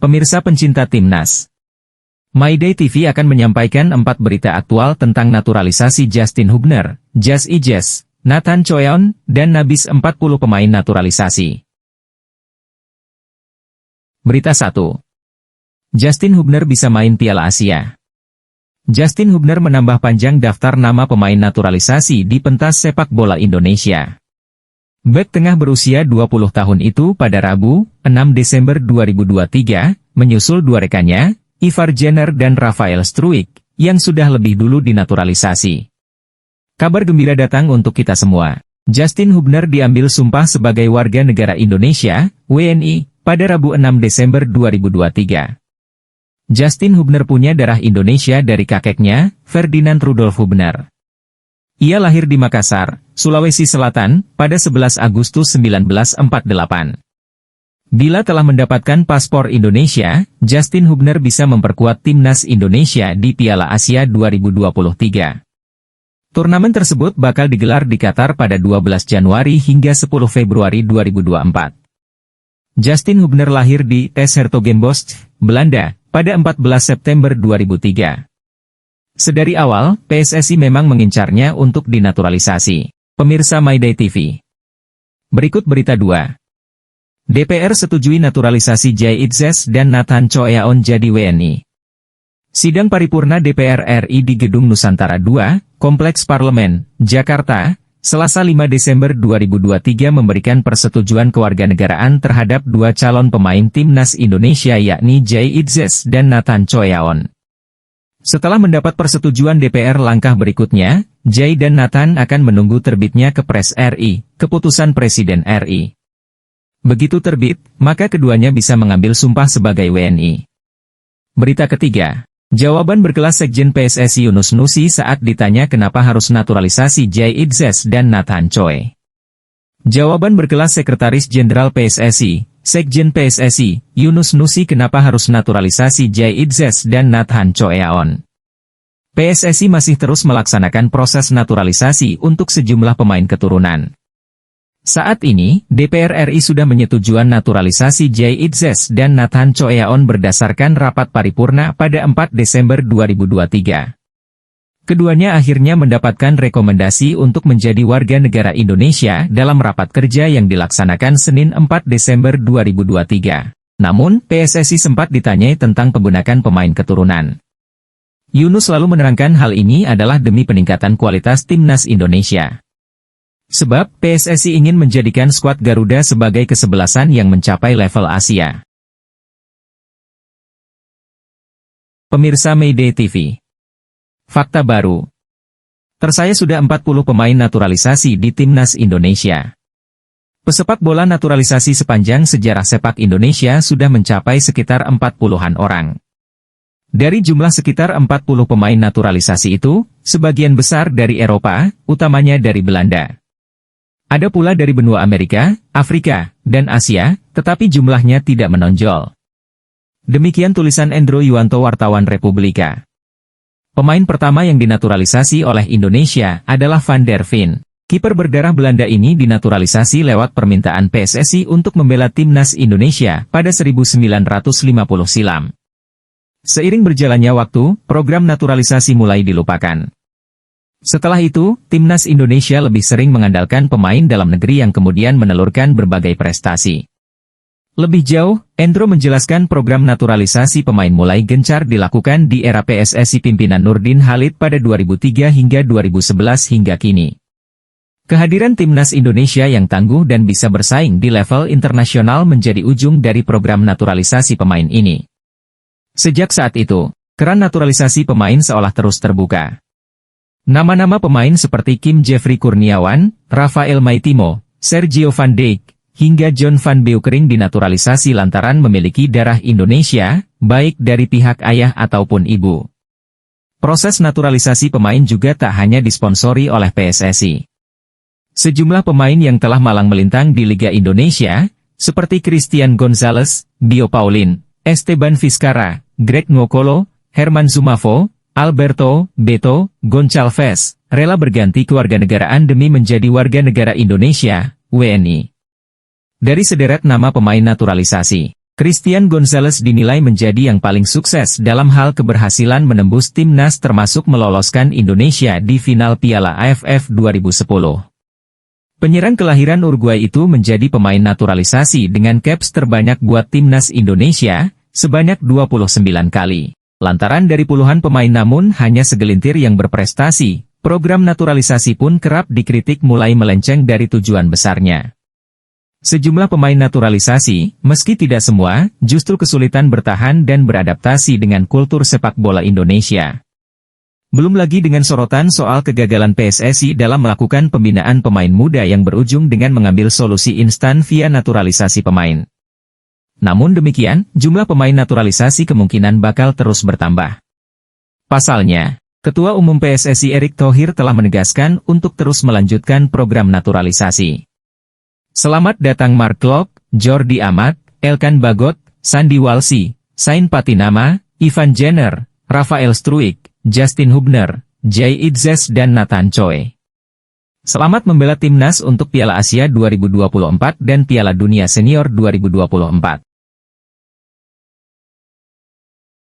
Pemirsa pencinta timnas, My Day TV akan menyampaikan 4 berita aktual tentang naturalisasi Justin Hubner, Jas Ijes, Nathan Choeon, dan Nabis 40 pemain naturalisasi. Berita 1. Justin Hubner bisa main Piala Asia. Justin Hubner menambah panjang daftar nama pemain naturalisasi di pentas sepak bola Indonesia. Bek tengah berusia 20 tahun itu pada Rabu, 6 Desember 2023, menyusul dua rekannya, Ivar Jenner dan Rafael Struijk, yang sudah lebih dulu dinaturalisasi. Kabar gembira datang untuk kita semua. Justin Hubner diambil sumpah sebagai warga negara Indonesia, WNI, pada Rabu 6 Desember 2023. Justin Hubner punya darah Indonesia dari kakeknya, Ferdinand Rudolf Hubner. Ia lahir di Makassar, Sulawesi Selatan, pada 11 Agustus 1948. Bila telah mendapatkan paspor Indonesia, Justin Hubner bisa memperkuat timnas Indonesia di Piala Asia 2023. Turnamen tersebut bakal digelar di Qatar pada 12 Januari hingga 10 Februari 2024. Justin Hubner lahir di 's-Hertogenbosch, Belanda, pada 14 September 2003. Sedari awal, PSSI memang mengincarnya untuk dinaturalisasi. Pemirsa My Day TV. Berikut berita 2. DPR setujui naturalisasi Jas Ijes dan Nathan Choeon jadi WNI. Sidang paripurna DPR RI di Gedung Nusantara II, Kompleks Parlemen, Jakarta, Selasa 5 Desember 2023 memberikan persetujuan kewarganegaraan terhadap dua calon pemain timnas Indonesia yakni Jas Ijes dan Nathan Choeon. Setelah mendapat persetujuan DPR, langkah berikutnya, Jas dan Nathan akan menunggu terbitnya Kepres RI, keputusan Presiden RI. Begitu terbit, maka keduanya bisa mengambil sumpah sebagai WNI. Berita ketiga. Jawaban berkelas Sekjen PSSI Yunus Nusi saat ditanya kenapa harus naturalisasi Jas Ijes dan Nathan Choeon. Jawaban berkelas Sekretaris Jenderal PSSI, Sekjen PSSI, Yunus Nusi kenapa harus naturalisasi Jas Ijes dan Nathan Choeon. PSSI masih terus melaksanakan proses naturalisasi untuk sejumlah pemain keturunan. Saat ini, DPR RI sudah menyetujui naturalisasi Jas Ijes dan Nathan Choeon berdasarkan rapat paripurna pada 4 Desember 2023. Keduanya akhirnya mendapatkan rekomendasi untuk menjadi warga negara Indonesia dalam rapat kerja yang dilaksanakan Senin 4 Desember 2023. Namun, PSSI sempat ditanyai tentang penggunaan pemain keturunan. Yunus lalu menerangkan hal ini adalah demi peningkatan kualitas timnas Indonesia. Sebab, PSSI ingin menjadikan skuad Garuda sebagai kesebelasan yang mencapai level Asia. Pemirsa My Day TV. Fakta baru. Tersaya sudah 40 pemain naturalisasi di timnas Indonesia. Pesepak bola naturalisasi sepanjang sejarah sepak Indonesia sudah mencapai sekitar 40-an orang. Dari jumlah sekitar 40 pemain naturalisasi itu, sebagian besar dari Eropa, utamanya dari Belanda. Ada pula dari benua Amerika, Afrika, dan Asia, tetapi jumlahnya tidak menonjol. Demikian tulisan Endro Yuwanto, wartawan Republika. Pemain pertama yang dinaturalisasi oleh Indonesia adalah Van der Veen. Kiper berdarah Belanda ini dinaturalisasi lewat permintaan PSSI untuk membela timnas Indonesia pada 1950 silam. Seiring berjalannya waktu, program naturalisasi mulai dilupakan. Setelah itu, timnas Indonesia lebih sering mengandalkan pemain dalam negeri yang kemudian menelurkan berbagai prestasi. Lebih jauh, Endro menjelaskan program naturalisasi pemain mulai gencar dilakukan di era PSSI pimpinan Nurdin Halid pada 2003 hingga 2011 hingga kini. Kehadiran timnas Indonesia yang tangguh dan bisa bersaing di level internasional menjadi ujung dari program naturalisasi pemain ini. Sejak saat itu, keran naturalisasi pemain seolah terus terbuka. Nama-nama pemain seperti Kim Jeffrey Kurniawan, Rafael Maitimo, Sergio Van Dijk, hingga John van Beukering dinaturalisasi lantaran memiliki darah Indonesia, baik dari pihak ayah ataupun ibu. Proses naturalisasi pemain juga tak hanya disponsori oleh PSSI. Sejumlah pemain yang telah malang melintang di Liga Indonesia, seperti Christian Gonzalez, Bio Paulin, Esteban Vizcarra, Greg Ngokolo, Herman Zumafo, Alberto, Beto, Goncalves, rela berganti kewarganegaraan demi menjadi warga negara Indonesia, WNI. Dari sederet nama pemain naturalisasi, Christian Gonzalez dinilai menjadi yang paling sukses dalam hal keberhasilan menembus timnas termasuk meloloskan Indonesia di final Piala AFF 2010. Penyerang kelahiran Uruguay itu menjadi pemain naturalisasi dengan caps terbanyak buat timnas Indonesia, sebanyak 29 kali. Lantaran dari puluhan pemain namun hanya segelintir yang berprestasi, program naturalisasi pun kerap dikritik mulai melenceng dari tujuan besarnya. Sejumlah pemain naturalisasi, meski tidak semua, justru kesulitan bertahan dan beradaptasi dengan kultur sepak bola Indonesia. Belum lagi dengan sorotan soal kegagalan PSSI dalam melakukan pembinaan pemain muda yang berujung dengan mengambil solusi instan via naturalisasi pemain. Namun demikian, jumlah pemain naturalisasi kemungkinan bakal terus bertambah. Pasalnya, Ketua Umum PSSI Erick Thohir telah menegaskan untuk terus melanjutkan program naturalisasi. Selamat datang Mark Klok, Jordi Amat, Elkan Bagot, Sandi Walsi, Sain Patinama, Ivan Jenner, Rafael Struijk, Justin Hubner, Jay Itzes dan Nathan Choi. Selamat membela timnas untuk Piala Asia 2024 dan Piala Dunia Senior 2024.